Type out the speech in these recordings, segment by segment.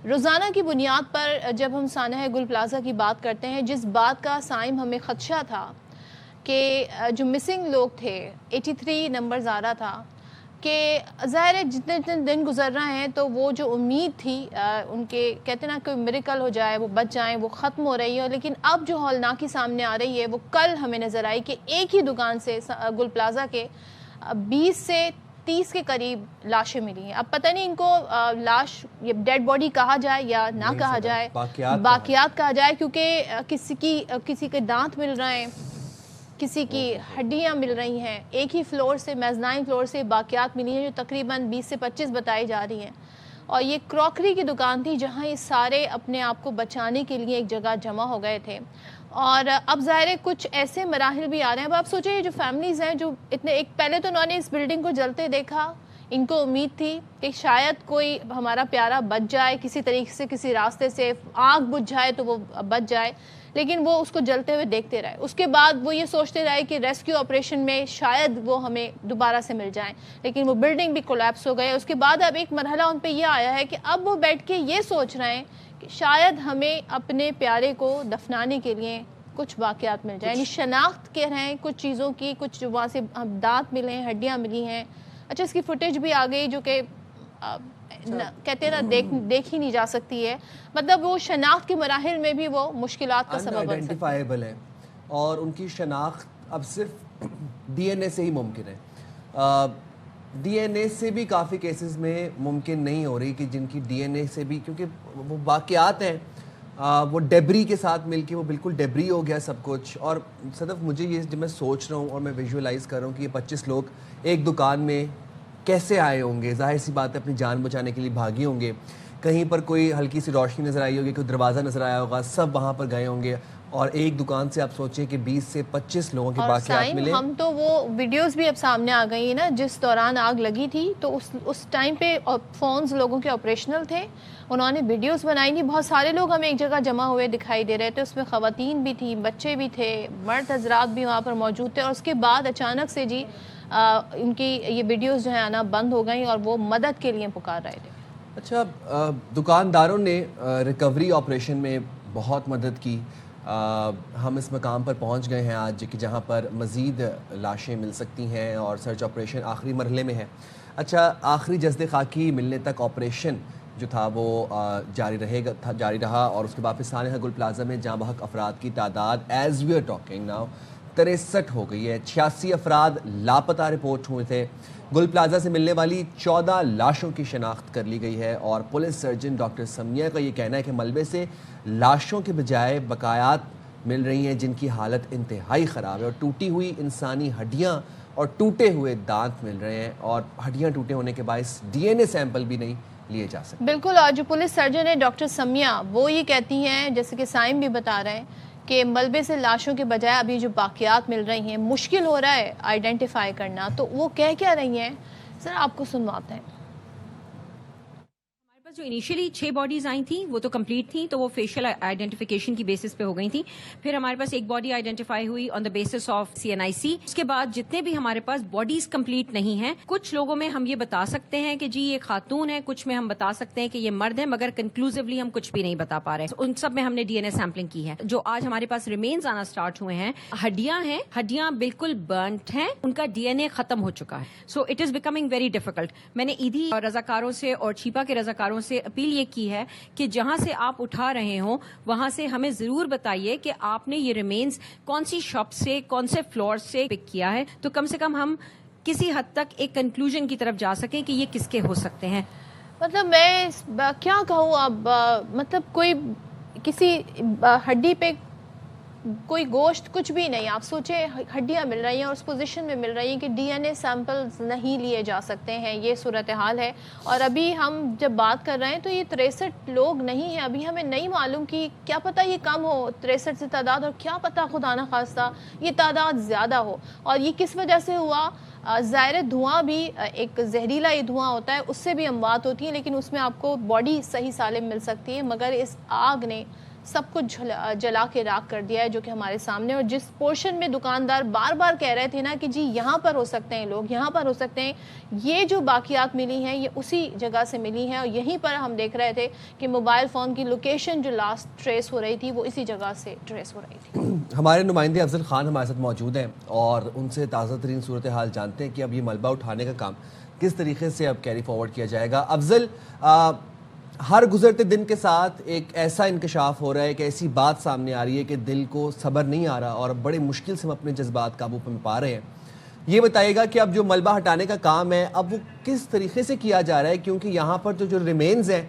روزانہ کی بنیاد پر جب ہم سانحہ گل پلازا کی بات کرتے ہیں، جس بات کا سائم ہمیں خدشہ تھا کہ جو مسنگ لوگ تھے 83 نمبرز آ رہا تھا کہ ظاہر ہے جتنے دن گزر رہے ہیں تو وہ جو امید تھی ان کے کہتے نا کوئی میریکل ہو جائے، وہ بچ جائیں، وہ ختم ہو رہی ہے. لیکن اب جو ہولناکی سامنے آ رہی ہے وہ کل ہمیں نظر آئی کہ ایک ہی دکان سے گل پلازا کے 20 سے 30 کے قریب لاشیں ملی ہیں. اب پتہ نہیں ان کو لاش یہ ڈیڈ باڈی کہا جائے یا نہ کہا جائے، باقیات کہا جائے، کیونکہ کسی کے دانت مل رہے ہیں، کسی کی ہڈیاں مل رہی ہیں. ایک ہی فلور سے، میزنائن فلور سے باقیات ملی ہیں جو تقریباً 20 سے 25 بتائی جا رہی ہیں. اور یہ کراکری کی دکان تھی جہاں یہ سارے اپنے آپ کو بچانے کے لیے ایک جگہ جمع ہو گئے تھے. اور اب ظاہر ہے کچھ ایسے مراحل بھی آ رہے ہیں. اب آپ سوچیں یہ جو فیملیز ہیں جو اتنے پہلے تو انہوں نے اس بلڈنگ کو جلتے دیکھا، ان کو امید تھی کہ شاید کوئی ہمارا پیارا بچ جائے، کسی طریقے سے کسی راستے سے آگ بجھ جائے تو وہ بچ جائے، لیکن وہ اس کو جلتے ہوئے دیکھتے رہے. اس کے بعد وہ یہ سوچتے رہے کہ ریسکیو آپریشن میں شاید وہ ہمیں دوبارہ سے مل جائیں، لیکن وہ بلڈنگ بھی کولیپس ہو گئے. اس کے بعد اب ایک مرحلہ ان پہ یہ آیا ہے کہ اب وہ بیٹھ کے یہ سوچ رہے ہیں کہ شاید ہمیں اپنے پیارے کو دفنانے کے لیے کچھ باقیات مل جائیں. یعنی شناخت کہہ رہے ہیں کچھ چیزوں کی، کچھ وہاں سے دانت ملے ہیں، ہڈیاں ملی ہیں. اچھا اس کی فوٹیج بھی آ گئی جو کہ کہتے ہیں نا دیکھ ہی نہیں جا سکتی ہے. مطلب وہ شناخت کے مراحل میں بھی وہ مشکلات کا سبب بن سکتی ہے ہے اور ان کی شناخت اب صرف ڈی این اے سے ہی ممکن ہے. ڈی این اے سے بھی کافی کیسز میں ممکن نہیں ہو رہی کہ جن کی ڈی این اے سے بھی، کیونکہ وہ باقیات ہیں وہ ڈیبری کے ساتھ مل کے وہ بالکل ڈیبری ہو گیا سب کچھ. اور صدف مجھے یہ جب میں سوچ رہا ہوں اور میں ویژولائز کر رہا ہوں کہ یہ 25 لوگ ایک دکان میں کیسے آئے ہوں گے، ظاہر سی بات ہے اپنی جان بچانے کے لیے بھاگی ہوں گے. کہیں پر کوئی ہلکی سی روشنی نظر آئی ہوگی، کوئی دروازہ نظر آیا ہوگا، سب وہاں پر گئے ہوں گے. اور ایک دکان سے آپ سوچیں کہ 20 سے 25 لوگوں کے باقیات ملے. ہم تو وہ ویڈیوز بھی اب سامنے آ گئی ہیں نا جس دوران آگ لگی تھی، تو اس ٹائم پہ فونز لوگوں کے آپریشنل تھے، انہوں نے ویڈیوز بنائی تھی. بہت سارے لوگ ہمیں ایک جگہ جمع ہوئے دکھائی دے رہے تھے، اس میں خواتین بھی تھیں، بچے بھی تھے، مرد حضرات بھی وہاں پر موجود تھے. اور اس کے بعد اچانک سے جی ان کی یہ ویڈیوز جو ہیں آنا بند ہو گئیں اور وہ مدد کے لیے پکار رہے تھے. اچھا دکانداروں نے ریکوری آپریشن میں بہت مدد کی. ہم اس مقام پر پہنچ گئے ہیں آج کہ جہاں پر مزید لاشیں مل سکتی ہیں اور سرچ آپریشن آخری مرحلے میں ہے. اچھا آخری جسد خاکی ملنے تک آپریشن جو تھا وہ جاری رہا اور اس کے بعد پھر سانحہ گل پلازا میں جاں بحق افراد کی تعداد as we are talking now 63 ہو گئی ہے. 86 افراد لاپتہ رپورٹ ہوئے تھے. گل پلازا سے ملنے والی 14 لاشوں کی شناخت کر لی گئی ہے اور پولیس سرجن ڈاکٹر سمیہ کا یہ کہنا ہے کہ ملبے سے لاشوں کے بجائے بقایات مل رہی ہیں جن کی حالت انتہائی خراب ہے اور ٹوٹی ہوئی انسانی ہڈیاں اور ٹوٹے ہوئے دانت مل رہے ہیں اور ہڈیاں ٹوٹے ہونے کے باعث ڈی این اے سیمپل بھی نہیں لیے جا سکتے. بالکل. اور جو پولیس سرجن ہے ڈاکٹر سمیہ وہ یہ کہتی ہیں جیسے کہ سائم بھی بتا رہے ہیں کہ ملبے سے لاشوں کے بجائے ابھی جو باقیات مل رہی ہیں مشکل ہو رہا ہے آئیڈینٹیفائی کرنا. تو وہ کہہ کیا رہی ہیں ذرا آپ کو سنواتے ہیں. جو انیشلی 6 باڈیز آئی تھیں وہ تو کمپلیٹ تھیں، تو وہ فیشیل آئیڈینٹیفیکیشن کی بیسس پہ ہو گئی تھیں. پھر ہمارے پاس ایک باڈی آئیڈینٹیفائی ہوئی آن دا بیسس آف CNIC. اس کے بعد جتنے بھی ہمارے پاس باڈیز کمپلیٹ نہیں ہیں، کچھ لوگوں میں ہم یہ بتا سکتے ہیں کہ جی یہ خاتون ہے، کچھ میں ہم بتا سکتے ہیں کہ یہ مرد ہے، مگر کنکلوزیولی ہم کچھ بھی نہیں بتا پا رہے. ان سب میں ہم نے DNA سیمپلنگ کی ہے. جو آج ہمارے پاس ریمینز آنا سٹارٹ ہوئے ہیں، ہڈیاں ہیں، ہڈیاں بالکل برنٹ ہیں، ان کا DNA ختم ہو چکا ہے. So it is becoming very difficult. میں نے عیدی رضاکاروں سے اور چھیپا کے رضاکاروں سے اپیل یہ کی ہے کہ جہاں سے آپ اٹھا رہے ہوں وہاں سے ہمیں ضرور بتائیے کہ آپ نے یہ ریمینز کون سی شاپ سے، کون سے فلور سے پک کیا ہے، تو کم سے کم ہم کسی حد تک ایک کنکلوژن کی طرف جا سکیں کہ یہ کس کے ہو سکتے ہیں. مطلب میں کیا کہوں اب، مطلب کوئی کسی ہڈی پہ کوئی گوشت کچھ بھی نہیں. آپ سوچیں ہڈیاں مل رہی ہیں اور اس پوزیشن میں مل رہی ہیں کہ DNA سیمپلز نہیں لیے جا سکتے ہیں. یہ صورتحال ہے. اور ابھی ہم جب بات کر رہے ہیں تو یہ 63 لوگ نہیں ہیں. ابھی ہمیں نہیں معلوم کہ کیا پتہ یہ کم ہو 63 سے تعداد، اور کیا پتہ خدا نہ خواستہ یہ تعداد زیادہ ہو. اور یہ کس وجہ سے ہوا؟ ظاہر دھواں بھی ایک زہریلا یہ دھواں ہوتا ہے، اس سے بھی اموات ہوتی ہیں، لیکن اس میں آپ کو باڈی صحیح سالم مل سکتی ہے. مگر اس آگ نے سب کچھ جلا کے راکھ کر دیا ہے جو کہ ہمارے سامنے. اور جس پورشن میں دکاندار بار بار کہہ رہے تھے نا کہ جی یہاں پر ہو سکتے ہیں لوگ, یہاں پر ہو سکتے ہیں, یہ جو باقیات ملی ہیں یہ اسی جگہ سے ملی ہیں. اور یہیں پر ہم دیکھ رہے تھے کہ موبائل فون کی لوکیشن جو لاسٹ ٹریس ہو رہی تھی وہ اسی جگہ سے ٹریس ہو رہی تھی. ہمارے نمائندے افضل خان ہمارے ساتھ موجود ہیں اور ان سے تازہ ترین صورتحال جانتے ہیں کہ اب یہ ملبہ اٹھانے کا کام کس طریقے سے اب کیری فارورڈ کیا جائے گا. افضل, ہر گزرتے دن کے ساتھ ایک ایسا انکشاف ہو رہا ہے, ایک ایسی بات سامنے آ رہی ہے کہ دل کو صبر نہیں آ رہا اور بڑے مشکل سے ہم اپنے جذبات قابو میں پا رہے ہیں. یہ بتائیے گا کہ اب جو ملبہ ہٹانے کا کام ہے اب وہ کس طریقے سے کیا جا رہا ہے, کیونکہ یہاں پر جو ریمینز ہیں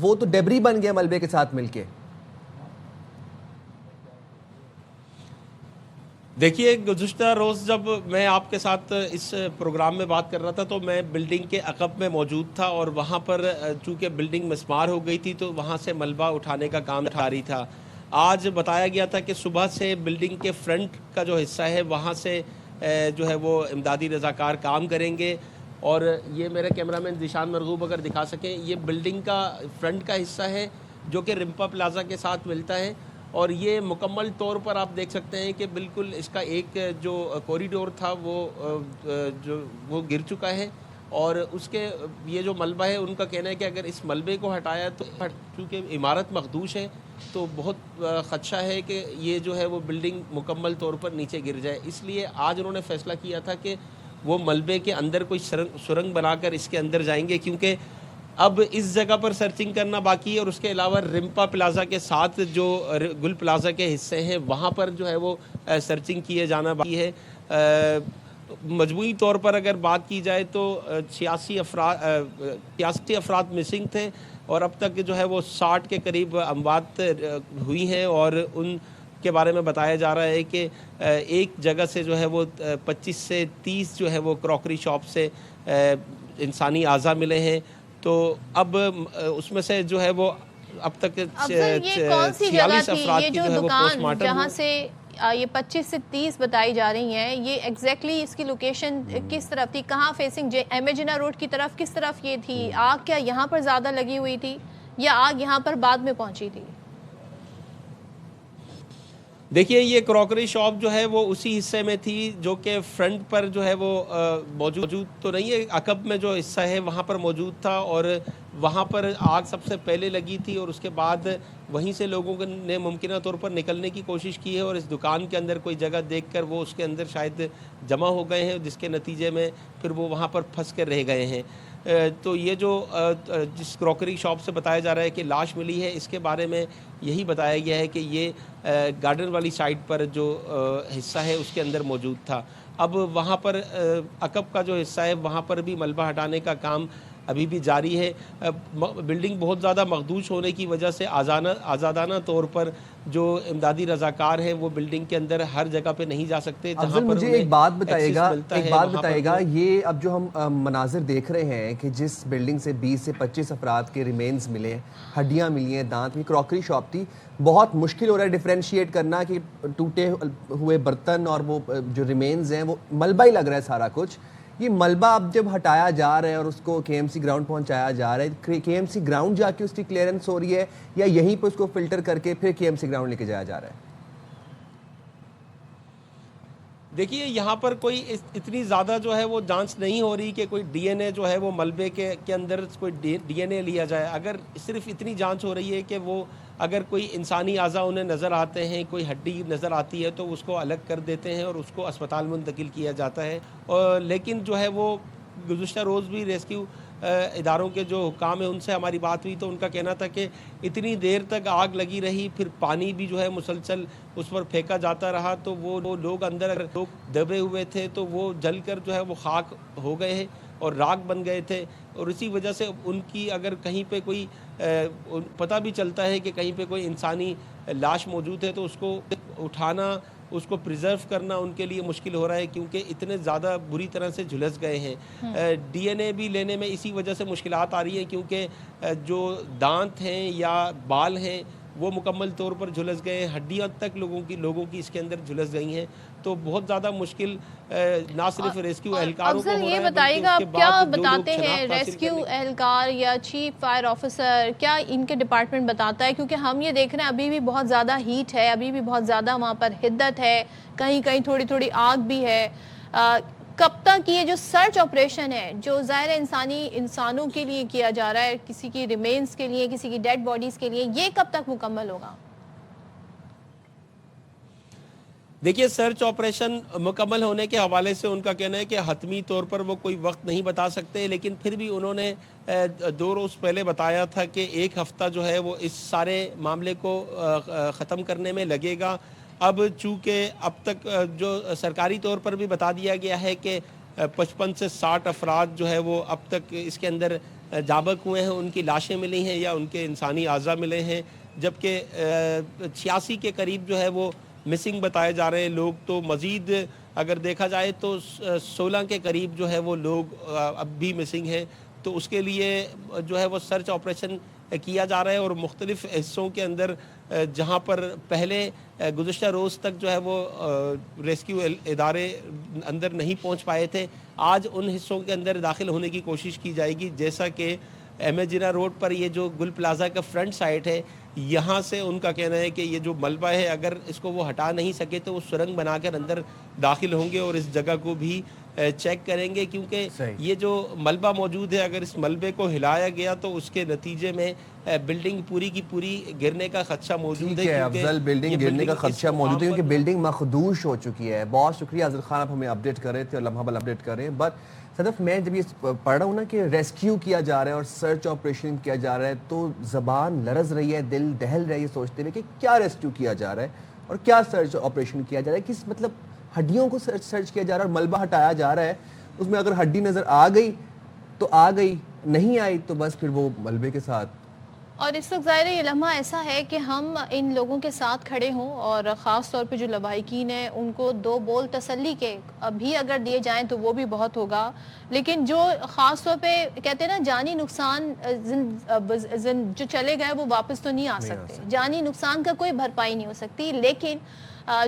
وہ تو ڈیبری بن گئے ملبے کے ساتھ مل کے. دیکھیے, گزشتہ روز جب میں آپ کے ساتھ اس پروگرام میں بات کر رہا تھا تو میں بلڈنگ کے عقب میں موجود تھا اور وہاں پر چونکہ بلڈنگ مسمار ہو گئی تھی تو وہاں سے ملبہ اٹھانے کا کام جاری تھا. آج بتایا گیا تھا کہ صبح سے بلڈنگ کے فرنٹ کا جو حصہ ہے وہاں سے جو ہے وہ امدادی رضاکار کام کریں گے. اور یہ میرے کیمرامین ذیشان مرغوب اگر دکھا سکیں, یہ بلڈنگ کا فرنٹ کا حصہ ہے جو کہ رمپا پلازا کے ساتھ ملتا ہے. اور یہ مکمل طور پر آپ دیکھ سکتے ہیں کہ بالکل اس کا ایک جو کوریڈور تھا وہ گر چکا ہے. اور اس کے یہ جو ملبہ ہے ان کا کہنا ہے کہ اگر اس ملبے کو ہٹایا تو چونکہ عمارت مخدوش ہے تو بہت خدشہ ہے کہ یہ جو ہے وہ بلڈنگ مکمل طور پر نیچے گر جائے. اس لیے آج انہوں نے فیصلہ کیا تھا کہ وہ ملبے کے اندر کوئی سرنگ بنا کر اس کے اندر جائیں گے, کیونکہ اب اس جگہ پر سرچنگ کرنا باقی ہے. اور اس کے علاوہ رمپا پلازا کے ساتھ جو گل پلازا کے حصے ہیں وہاں پر جو ہے وہ سرچنگ کیے جانا باقی ہے. مجموعی طور پر اگر بات کی جائے تو 86 افراد مسنگ تھے اور اب تک جو ہے وہ 60 کے قریب اموات ہوئی ہیں. اور ان کے بارے میں بتایا جا رہا ہے کہ ایک جگہ سے جو ہے وہ 25 سے 30 جو ہے وہ کراکری شاپ سے انسانی اعضاء ملے ہیں. تو اب اس میں سے جو ہے وہ اب تک 46 افراد کی جو ہے وہ پوسٹ مارٹم جہاں سے یہ 25 سے 30 بتائی جا رہی ہیں, یہ ایگزیکٹلی اس کی لوکیشن کس طرف تھی, کہاں فیسنگ ایمیجنا روڈ کی طرف کس طرف یہ تھی؟ آگ کیا یہاں پر زیادہ لگی ہوئی تھی یا آگ یہاں پر بعد میں پہنچی تھی؟ دیکھیے, یہ کراکری شاپ جو ہے وہ اسی حصے میں تھی جو کہ فرنٹ پر جو ہے وہ موجود تو نہیں ہے, عقب میں جو حصہ ہے وہاں پر موجود تھا. اور وہاں پر آگ سب سے پہلے لگی تھی اور اس کے بعد وہیں سے لوگوں نے ممکنہ طور پر نکلنے کی کوشش کی ہے اور اس دکان کے اندر کوئی جگہ دیکھ کر وہ اس کے اندر شاید جمع ہو گئے ہیں, جس کے نتیجے میں پھر وہ وہاں پر پھنس کر رہ گئے ہیں. تو یہ جو جس کراکری شاپ سے بتایا جا رہا ہے کہ لاش ملی ہے, اس کے بارے میں یہی بتایا گیا ہے کہ یہ گارڈن والی سائٹ پر جو حصہ ہے اس کے اندر موجود تھا. اب وہاں پر عقب کا جو حصہ ہے وہاں پر بھی ملبہ ہٹانے کا کام ابھی بھی جاری ہے. بلڈنگ بہت زیادہ مخدوش ہونے کی وجہ سے آزادانہ طور پر جو امدادی رضاکار ہیں وہ بلڈنگ کے اندر ہر جگہ پہ نہیں جا سکتے. افضل, مجھے ایک بات بتائیے گا, یہ اب جو ہم مناظر دیکھ رہے ہیں کہ جس بلڈنگ سے 20 سے 25 افراد کے ریمینز ملے, ہڈیاں ملی ہیں, دانت میں, کراکری شاپ تھی, بہت مشکل ہو رہا ہے ڈیفرینشیٹ کرنا کہ ٹوٹے ہوئے برتن اور وہ جو ریمینز ہیں وہ ملبہ ہی لگ رہا ہے سارا کچھ. یہ ملبہ اب جب ہٹایا جا رہا ہے اور اس کو کے ایم سی گراؤنڈ پہنچایا جا رہا ہے, کے ایم سی گراؤنڈ جا کے اس کی کلیئرنس ہو رہی ہے یا یہیں پہ اس کو فلٹر کر کے پھر کے ایم سی گراؤنڈ لے کے جایا جا رہا ہے؟ دیکھیے, یہاں پر کوئی اتنی زیادہ جو ہے وہ جانچ نہیں ہو رہی کہ کوئی ڈی این اے جو ہے وہ ملبے کے اندر کوئی ڈی این اے لیا جائے. اگر صرف اتنی جانچ ہو رہی ہے کہ وہ اگر کوئی انسانی اعضاء انہیں نظر آتے ہیں, کوئی ہڈی نظر آتی ہے تو اس کو الگ کر دیتے ہیں اور اس کو اسپتال منتقل کیا جاتا ہے. لیکن جو ہے وہ گزشتہ روز بھی ریسکیو اداروں کے جو حکام ہیں ان سے ہماری بات ہوئی تو ان کا کہنا تھا کہ اتنی دیر تک آگ لگی رہی, پھر پانی بھی جو ہے مسلسل اس پر پھینکا جاتا رہا تو وہ لوگ اندر دبے ہوئے تھے تو وہ جل کر جو ہے وہ خاک ہو گئے ہیں اور راکھ بن گئے تھے. اور اسی وجہ سے ان کی اگر کہیں پہ کوئی پتہ بھی چلتا ہے کہ کہیں پہ کوئی انسانی لاش موجود ہے تو اس کو اٹھانا, اس کو پریزرو کرنا ان کے لیے مشکل ہو رہا ہے کیونکہ اتنے زیادہ بری طرح سے جھلس گئے ہیں. ڈی این اے بھی لینے میں اسی وجہ سے مشکلات آ رہی ہیں کیونکہ جو دانت ہیں یا بال ہیں وہ مکمل طور پر جھلس گئے ہیں, ہڈیاں تک لوگوں کی اس کے اندر جھلس گئی ہیں. تو بہت زیادہ مشکل نہ صرف ریسکیو اہلکاروں کو ہو رہا ہے, یہ بتائیے گا آپ کیا بتاتے ہیں ریسکیو ریسکیو اہلکار یا چیف فائر آفیسر, کیا ان کے ڈپارٹمنٹ بتاتا ہے؟ کیونکہ ہم یہ دیکھ رہے ہیں ابھی بھی بہت زیادہ ہیٹ ہے, ابھی بھی بہت زیادہ وہاں پر حدت ہے, کہیں کہیں تھوڑی تھوڑی آگ بھی ہے. کب تک یہ جو سرچ آپریشن ہے جو ظاہر انسانوں کے لیے کیا جا رہا ہے, کسی کی ریمینز کے لیے, کسی کی ڈیڈ باڈیز کے لیے, یہ کب تک مکمل ہوگا؟ دیکھیے, سرچ آپریشن مکمل ہونے کے حوالے سے ان کا کہنا ہے کہ حتمی طور پر وہ کوئی وقت نہیں بتا سکتے, لیکن پھر بھی انہوں نے 2 روز پہلے بتایا تھا کہ 1 ہفتہ جو ہے وہ اس سارے معاملے کو ختم کرنے میں لگے گا. اب چونکہ اب تک جو سرکاری طور پر بھی بتا دیا گیا ہے کہ 55 سے 60 افراد جو ہے وہ اب تک اس کے اندر جابک ہوئے ہیں, ان کی لاشیں ملی ہیں یا ان کے انسانی اعضاء ملے ہیں, جبکہ 86 کے قریب جو ہے وہ مسنگ بتائے جا رہے ہیں لوگ. تو مزید اگر دیکھا جائے تو 16 کے قریب جو ہے وہ لوگ اب بھی مسنگ ہیں. تو اس کے لیے جو ہے وہ سرچ آپریشن کیا جا رہا ہے, اور مختلف حصوں کے اندر جہاں پر پہلے گزشتہ روز تک جو ہے وہ ریسکیو ادارے اندر نہیں پہنچ پائے تھے, آج ان حصوں کے اندر داخل ہونے کی کوشش کی جائے گی. جیسا کہ ایم اے جناح روڈ پر یہ جو گل پلازا کا فرنٹ سائٹ ہے, یہاں سے ان کا کہنا ہے کہ یہ جو ملبہ ہے اگر اس کو وہ ہٹا نہیں سکے تو وہ سرنگ بنا کر اندر داخل ہوں گے اور اس جگہ کو بھی چیک کریں گے, کیونکہ یہ جو ملبہ موجود ہے اگر اس ملبے کو ہلایا گیا تو اس کے نتیجے میں بلڈنگ پوری کی پوری گرنے کا خدشہ موجود ہے. افضل, بلڈنگ گرنے کا خدشہ موجود ہے کیونکہ بلڈنگ مخدوش ہو چکی ہے. بہت شکریہ افضل خان, آپ ہمیں اپڈیٹ کر رہے تھے اور لمحہ بل اپڈیٹ کر رہے ہیں. بٹ صدف, میں جب یہ پڑھ رہا ہوں نا کہ ریسکیو کیا جا رہا ہے اور سرچ آپریشن کیا جا رہا ہے, تو زبان لرز رہی ہے, دل دہل رہی ہے سوچتے ہوئے کہ کیا ریسکیو کیا جا رہا ہے اور کیا سرچ آپریشن کیا جا رہا ہے. کس مطلب ہڈیوں کو سرچ کیا جا رہا ہے اور ملبہ ہٹایا جا رہا ہے. اس میں اگر ہڈی نظر آ گئی تو آ گئی, نہیں آئی تو بس پھر وہ ملبے کے ساتھ. اور اس وقت ظاہر یہ لمحہ ایسا ہے کہ ہم ان لوگوں کے ساتھ کھڑے ہوں, اور خاص طور پہ جو لواحقین ہیں ان کو 2 بول تسلی کے ابھی اگر دیے جائیں تو وہ بھی بہت ہوگا. لیکن جو خاص طور پہ کہتے ہیں نا جانی نقصان جو چلے گئے وہ واپس تو نہیں آ سکتے, جانی نقصان کا کوئی بھرپائی نہیں ہو سکتی, لیکن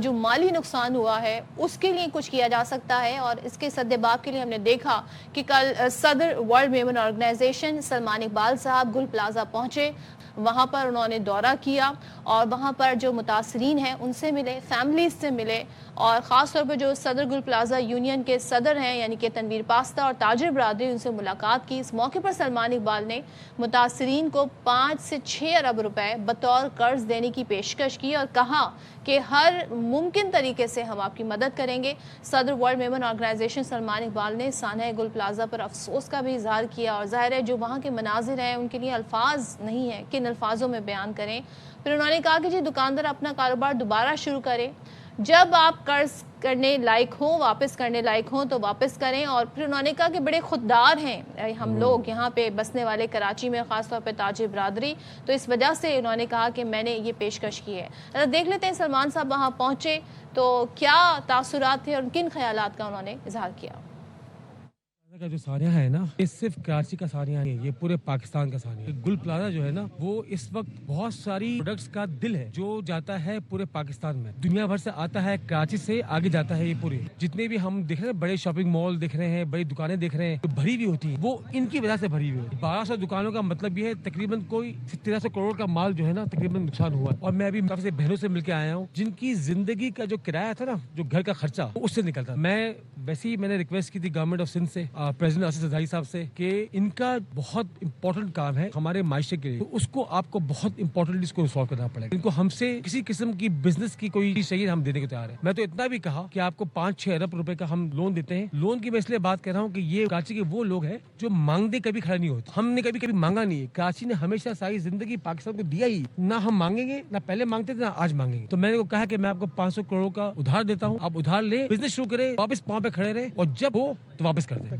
جو مالی نقصان ہوا ہے اس کے لیے کچھ کیا جا سکتا ہے. اور اس کے سدباب کے لیے ہم نے دیکھا کہ کل صدر World Women Organization Salman Iqbal صاحب گل پلازا پہنچے, وہاں پر انہوں نے دورہ کیا اور وہاں پر جو متاثرین ہیں ان سے ملے, فیملیز سے ملے, اور خاص طور پر جو صدر گل پلازا یونین کے صدر ہیں یعنی کہ تنویر پاستہ اور تاجر برادری, ان سے ملاقات کی. اس موقع پر سلمان اقبال نے متاثرین کو 5 سے 6 ارب روپے بطور قرض دینے کی پیشکش کی اور کہا کہ ہر ممکن طریقے سے ہم آپ کی مدد کریں گے. صدر World Women Organization Salman Iqbal نے سانحہ گل پلازا پر افسوس کا بھی اظہار کیا, اور ظاہر ہے جو وہاں کے مناظر ہیں ان کے لیے الفاظ نہیں ہیں کن الفاظوں میں بیان کریں. پھر انہوں نے کہا کہ جی دکاندار اپنا کاروبار دوبارہ شروع کریں, جب آپ قرض کرنے لائق ہوں, واپس کرنے لائق ہوں تو واپس کریں. اور پھر انہوں نے کہا کہ بڑے خوددار ہیں ہم لوگ یہاں پہ بسنے والے کراچی میں, خاص طور پہ تاجر برادری, تو اس وجہ سے انہوں نے کہا کہ میں نے یہ پیشکش کی ہے. دیکھ لیتے ہیں سلمان صاحب وہاں پہنچے تو کیا تاثرات تھے اور کن خیالات کا انہوں نے اظہار کیا. کا جو سانحہ ہے نا, یہ صرف کراچی کا سانحہ نہیں ہے, یہ پورے پاکستان کا سانحہ ہے. گل پلازا جو ہے نا وہ اس وقت بہت ساری پروڈکٹس کا دل ہے جو جاتا ہے پورے پاکستان میں, دنیا بھر سے آتا ہے, کراچی سے آگے جاتا ہے. یہ پورے جتنے بھی ہم دیکھ رہے ہیں بڑے شاپنگ مال دیکھ رہے ہیں, بڑی دکانیں دیکھ رہے ہیں, جو بھری ہوئی ہوتی ہیں وہ ان کی وجہ سے بھری ہوئی ہے. 1200 دکانوں کا مطلب یہ ہے تقریباً کوئی 1300 کروڑ کا مال جو ہے نا تقریباً نقصان ہوا. اور میں ابھی کافی بہنوں سے مل کے آیا ہوں جن کی زندگی کا جو کرایہ تھا نا, جو گھر کا خرچہ, اس سے نکلتا. میں ویسے ہی میں نے ریکویسٹ کی تھی گورنمنٹ آف سندھ سے, پریزیڈنٹ آصف زرداری صاحب سے, کہ ان کا بہت امپورٹنٹ کام ہے ہمارے معاشرے کے لیے, تو اس کو آپ کو بہت امپورٹنٹلی اس کو سالو کرنا پڑے گا. ان کو ہم سے کسی قسم کی بزنس کی کوئی چیز چاہیے ہم دینے کو تیار ہیں. میں تو اتنا بھی کہا کہ آپ کو 5-6 ارب روپے کا ہم لون دیتے ہیں. لون کی میں اس لیے بات کر رہا ہوں کہ یہ کراچی کے وہ لوگ ہیں جو مانگتے کبھی کھڑے نہیں ہوتے. ہم نے کبھی مانگا نہیں ہے. کراچی نے ہمیشہ ساری زندگی پاکستان کو دیا ہی, نہ ہم مانگیں گے, نہ پہلے مانگتے تھے نہ آج مانگیں گے. تو میں نے کہا کہ میں آپ کو 500 کروڑ کا ادھار دیتا ہوں, آپ ادھار لیں, بزنس شروع کریں, واپس پاؤں پہ کھڑے رہے, اور جب ہو تو واپس کر دیں.